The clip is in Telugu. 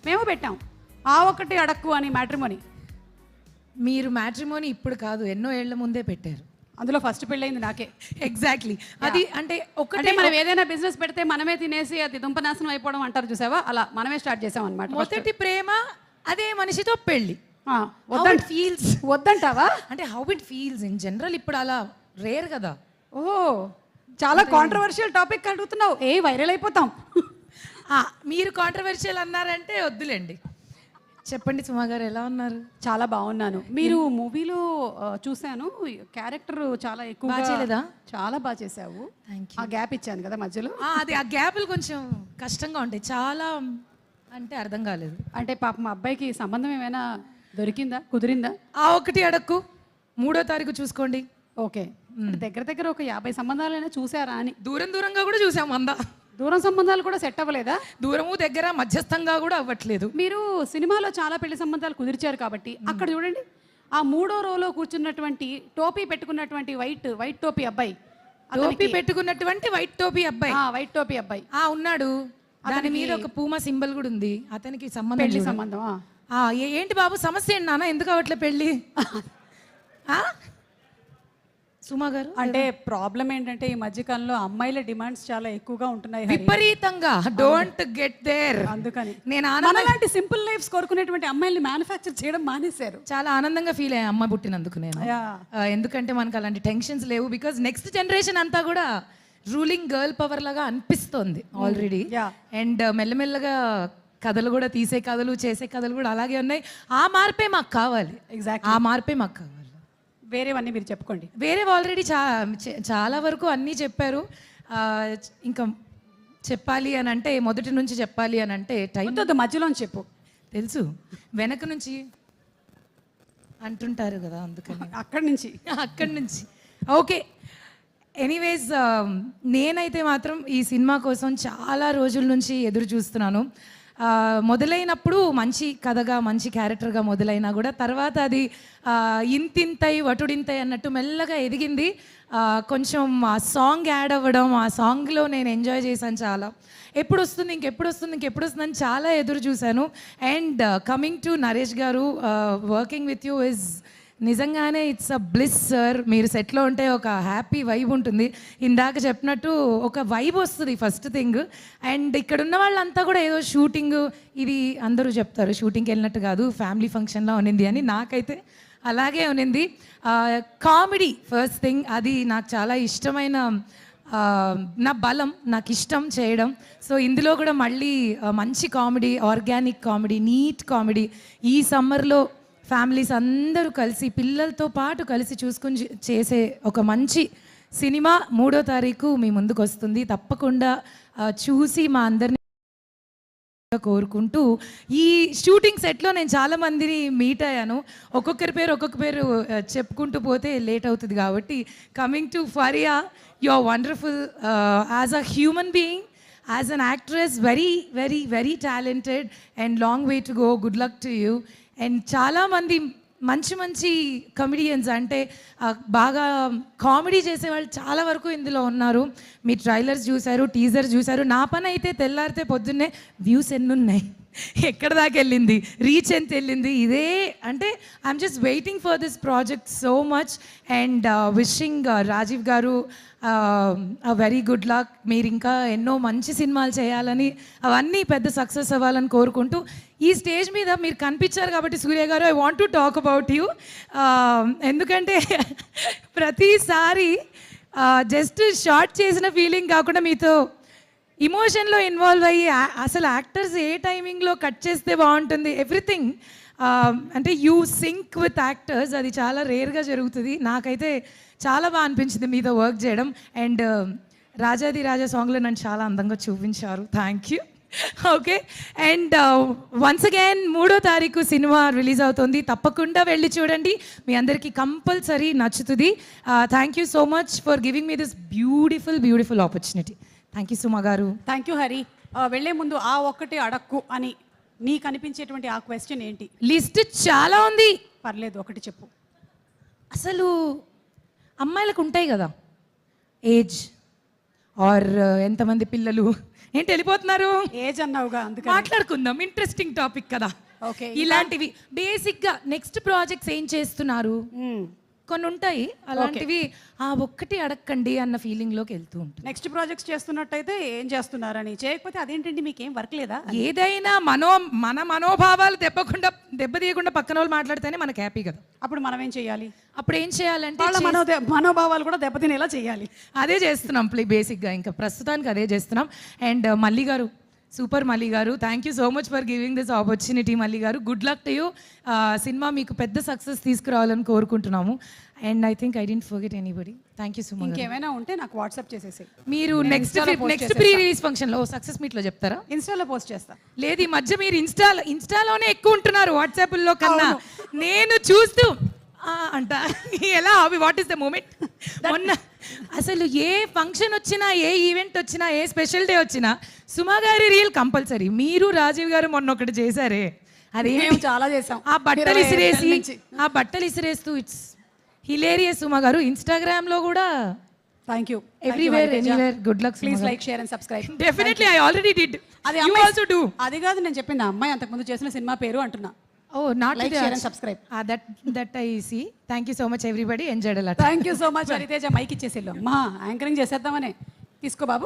మేము పెట్టాం ఆ ఒక్కటి అడక్కు అని మ్యాట్రిమోని. మీరు మ్యాట్రిమోని ఇప్పుడు కాదు, ఎన్నో ఏళ్ల ముందే పెట్టారు. అందులో ఫస్ట్ పెళ్ళయింది నాకే. ఎగ్జాక్ట్లీ. అది అంటే ఒకటే మనం ఏదైనా బిజినెస్ పెడితే మనమే తినేసి అది దుంపనాశనం అయిపోవడం అంటారు చూసావా, అలా మనమే స్టార్ట్ చేసాం అనమాట. మొదటి ప్రేమ అదే మనిషితో పెళ్ళి. ఫీల్స్ వద్దంటావా అంటే how it feels in general ఇప్పుడు అలా రేర్ కదా. ఓ చాలా కాంట్రవర్షియల్ టాపిక్ అడుగుతున్నావు, వైరల్ అయిపోతాం. మీరు కాంట్రవర్షియల్ అన్నారంటే వద్దులేండి. చెప్పండి సుమా గారు, ఎలా ఉన్నారు? చాలా బాగున్నాను. మీరు మూవీలో చూశాను, క్యారెక్టర్ చాలా ఎక్కువ చేయలేదా? చాలా బాగా చేసావు. ఆ గ్యాప్ ఇచ్చాను కదా మధ్యలో. అది ఆ గ్యాప్లు కొంచెం కష్టంగా ఉంటాయి, చాలా అంటే అర్థం కాలేదు. అంటే పాప మా అబ్బాయికి సంబంధం ఏమైనా దొరికిందా, కుదిరిందా? ఆ ఒకటి అడక్కు 3వ తారీఖు చూసుకోండి. ఓకే, దగ్గర దగ్గర ఒక 50 సంబంధాలైనా చూసారా అని. దూరంగా కూడా చూసాం. దూరం సంబంధాలు కూడా సెట్ అవ్వలేదా? దూరము దగ్గర మధ్యస్థంగా కూడా అవ్వట్లేదు. మీరు సినిమాలో చాలా పెళ్లి సంబంధాలు కుదిర్చారు కాబట్టి అక్కడ చూడండి, ఆ 3వ రోలో కూర్చున్నటువంటి టోపీ పెట్టుకున్నటువంటి వైట్ టోపీ అబ్బాయి, టోపీ పెట్టుకున్నటువంటి వైట్ టోపీ అబ్బాయి ఉన్నాడు. దాని మీద ఒక పూమా సింబల్ కూడా ఉంది. అతనికి సంబంధం, పెళ్లి సంబంధం. ఏంటి బాబు సమస్య ఏంటి నాన్న, ఎందుకు అవట్లే పెళ్ళి? సుమా గారు, అంటే ప్రాబ్లం ఏంటంటే ఈ మధ్యకాలంలో అమ్మాయిల డిమాండ్స్ చాలా ఎక్కువగా ఉంటున్నాయి, విపరీతంగా. Don't get there. అందుకని నేను అలాంటి సింపుల్ లైఫ్స్ కోరుకునేటువంటి అమ్మాయిల్ని మ్యానుఫ్యాక్చర్ చేయడం మానేశారు. చాలా ఆనందంగా ఫీల్ అయ్యా అమ్మాయి పుట్టినందుకు నేను. ఎందుకంటే మనకు అలాంటి టెన్షన్స్ లేవు. బికాజ్ నెక్స్ట్ జనరేషన్ అంతా కూడా రూలింగ్ గర్ల్ పవర్ లాగా అనిపిస్తోంది ఆల్రెడీ. అండ్ మెల్లమెల్లగా కథలు కూడా, తీసే కథలు, చేసే కథలు కూడా అలాగే ఉన్నాయి. ఆ మార్పే మాకు కావాలి. ఎగ్జాక్ట్, ఆ మార్పే మాకు కావాలి. వేరేవన్నీ మీరు చెప్పుకోండి. వేరే ఆల్రెడీ చాలా వరకు అన్నీ చెప్పారు. ఇంకా చెప్పాలి అని అంటే, మొదటి నుంచి చెప్పాలి అని అంటే టైం మధ్యలో చెప్పు. తెలుసు, వెనక నుంచి అంటుంటారు కదా, అందుకని అక్కడి నుంచి ఓకే. ఎనీవేస్, నేనైతే మాత్రం ఈ సినిమా కోసం చాలా రోజుల నుంచి ఎదురు చూస్తున్నాను. మొదలైనప్పుడు మంచి కథగా, మంచి క్యారెక్టర్గా మొదలైనా కూడా తర్వాత అది ఇంతింతై వటుడింతై అన్నట్టు మెల్లగా ఎదిగింది. కొంచెం ఆ సాంగ్ యాడ్ అవ్వడం, ఆ సాంగ్లో నేను ఎంజాయ్ చేశాను చాలా. ఎప్పుడు వస్తుంది అని చాలా ఎదురు చూశాను. అండ్ కమింగ్ టు నరేష్ గారు, వర్కింగ్ విత్ యూ ఇస్ నిజంగానే ఇట్స్ అ బ్లిస్ సార్. మీరు సెట్లో ఉంటే ఒక హ్యాపీ వైబ్ ఉంటుంది. ఇందాక చెప్పినట్టు ఒక వైబ్ వస్తుంది ఫస్ట్ థింగ్. అండ్ ఇక్కడ ఉన్న వాళ్ళంతా కూడా ఏదో షూటింగ్, ఇది అందరూ చెప్తారు షూటింగ్కి వెళ్ళినట్టు కాదు, ఫ్యామిలీ ఫంక్షన్లో ఉన్నింది అని. నాకైతే అలాగే ఉన్నింది. కామెడీ ఫస్ట్ థింగ్, అది నాకు చాలా ఇష్టమైన, నా బలం, నాకు ఇష్టం చేయడం. సో ఇందులో కూడా మళ్ళీ మంచి comedy, organic comedy, neat comedy. ఈ సమ్మర్లో ఫ్యామిలీస్ అందరూ కలిసి, పిల్లలతో పాటు కలిసి చూసుకుని చేసే ఒక మంచి సినిమా 3వ తారీఖు మీ ముందుకు వస్తుంది. తప్పకుండా చూసి మా అందరినీ కోరుకుంటూ, ఈ షూటింగ్ సెట్లో నేను చాలా మందిని మీట్ అయ్యాను. ఒక్కొక్కరి పేరు చెప్పుకుంటూ పోతే లేట్ అవుతుంది కాబట్టి, coming to Faria, you are wonderful as a human being, as an actress, very very very talented and long way to go. Good luck to you. And చాలామంది మంచి కమెడియన్స్, అంటే బాగా కామెడీ చేసేవాళ్ళు చాలా వరకు ఇందులో ఉన్నారు. మీ ట్రైలర్స్ చూశారు, టీజర్ చూశారు. నా పని అయితే తెల్లారితే పొద్దున్నే వ్యూస్ ఎన్ని ఉన్నాయి, ఎక్కడ దాకా వెళ్ళింది, రీచ్ ఎంత వెళ్ళింది, ఇదే. అంటే I'm just waiting for this project so much. And wishing Rajiv గారు వెరీ గుడ్ లక్. మీరు ఇంకా ఎన్నో మంచి సినిమాలు చేయాలని, అవన్నీ పెద్ద సక్సెస్ అవ్వాలని కోరుకుంటూ, ఈ స్టేజ్ మీద మీరు కనిపించారు కాబట్టి సూర్య గారు, I want to talk about you. ఎందుకంటే ప్రతిసారి జస్ట్ షార్ట్ చేసిన ఫీలింగ్ కాకుండా మీతో ఇమోషన్లో ఇన్వాల్వ్ అయ్యి, అసలు యాక్టర్స్ ఏ టైమింగ్లో కట్ చేస్తే బాగుంటుంది, ఎవ్రీథింగ్. అంటే యూ సింక్ విత్ యాక్టర్స్, అది చాలా రేర్గా జరుగుతుంది. నాకైతే చాలా బాగా అనిపించింది మీతో వర్క్ చేయడం. అండ్ రాజాది రాజా సాంగ్లో నన్ను చాలా అందంగా చూపించారు. Thank you. Okay. And once again 3వ తారీఖు సినిమా రిలీజ్ అవుతుంది. తప్పకుండా వెళ్ళి చూడండి, మీ అందరికీ కంపల్సరీ నచ్చుతుంది. Thank you so much for giving me this beautiful opportunity. Thank you Suma garu. Thank you Hari. వెళ్ళే ముందు ఆ ఒక్కటి అడక్కు అని నీకు అనిపించేటువంటి ఆ క్వశ్చన్ ఏంటి? లిస్ట్ చాలా ఉంది. పర్లేదు, ఒకటి చెప్పు. అసలు అమ్మాయిలకు ఉంటాయి కదా ఏజ్, ఆర్ ఎంతమంది పిల్లలు ఏంటి వెళ్ళిపోతున్నారు ఏజ్ అన్నావుగా అందుకని. మాట్లాడుకుందాం ఇంట్రెస్టింగ్ టాపిక్ కదా ఓకే. ఇలాంటివి బేసిక్గా నెక్స్ట్ ప్రాజెక్ట్స్ ఏం చేస్తున్నారు కొన్ని ఉంటాయి అలాంటివి ఆ ఒక్కటి అడగండి అన్న ఫీలింగ్లోకి వెళ్తూ ఉంటుంది. నెక్స్ట్ ప్రాజెక్ట్స్ చేస్తున్నట్టయితే ఏం చేస్తున్నారని, చేయకపోతే అదేంటండి మీకేం వర్క్ లేదా? ఏదైనా మన మనోభావాలు దెబ్బతీయకుండా పక్కన వాళ్ళు మాట్లాడితేనే మనకి హ్యాపీ కదా. అప్పుడు మనం ఏం చేయాలి? అప్పుడు ఏం చేయాలంటే వాళ్ళ మనోభావాలు కూడా దెబ్బతినేలా చేయాలి. అదే చేస్తున్నాం బేసిక్గా ఇంకా ప్రస్తుతానికి అదే చేస్తున్నాం. అండ్ మల్లి గారు super Malli garu, thank you so much for giving this opportunity Malli garu. Good luck to you. Cinema మీకు పెద్ద సక్సెస్ తీసుకురావాలని కోరుకుంటున్నాము. And I think I didn't forget anybody. Thank you so much. ఇంకేమైనా ఉంటే నాకు వాట్సాప్ చేసేసి. మీరు నెక్స్ట్ ప్రీ రిలీజ్ ఫంక్షన్లో సక్సెస్ మీట్లో చెప్తారా? ఇన్స్టాలో పోస్ట్ చేస్తా. లేదు ఈ మధ్య మీరు ఇన్స్టాలోనే ఎక్కువ ఉంటున్నారు వాట్సాప్లో కన్నా. నేను చూస్తూ అంట ఎలా అవి వాట్ ఈస్ ద మూమెంట్. మొన్న అసలు ఏ ఫంక్షన్ వచ్చినా ఏ ఈవెంట్ వచ్చినా ఏ స్పెషల్ డే వచ్చినా సుమా గారి రీల్ కంపల్సరీ. మీరు రాజీవ్ గారు మొన్న ఒకటి చేశారే అదే చాలా చేసాం. ఆ బట్టలు ఇసిరేస్తూ ఇట్స్ హిలేరియస్. సుమా గారు ఇన్స్టాగ్రామ్లో కూడా thank you everywhere anywhere. Good luck. Please like share and subscribe. Definitely I already did. అది యు ఆల్సో డు. అది కాదు నేను చెప్పింది, ఆ అమ్మాయి అంతకుముందు చేసిన సినిమా పేరు అంటున్నా. Oh, not like, share and subscribe. That I see. Thank you so much everybody. Enjoyed a lot. Thank you so much. Hariteja mic ఇచ్చేసేళ్ళు. మా యాంకరింగ్ చేసేద్దామనే తీసుకో బాబు.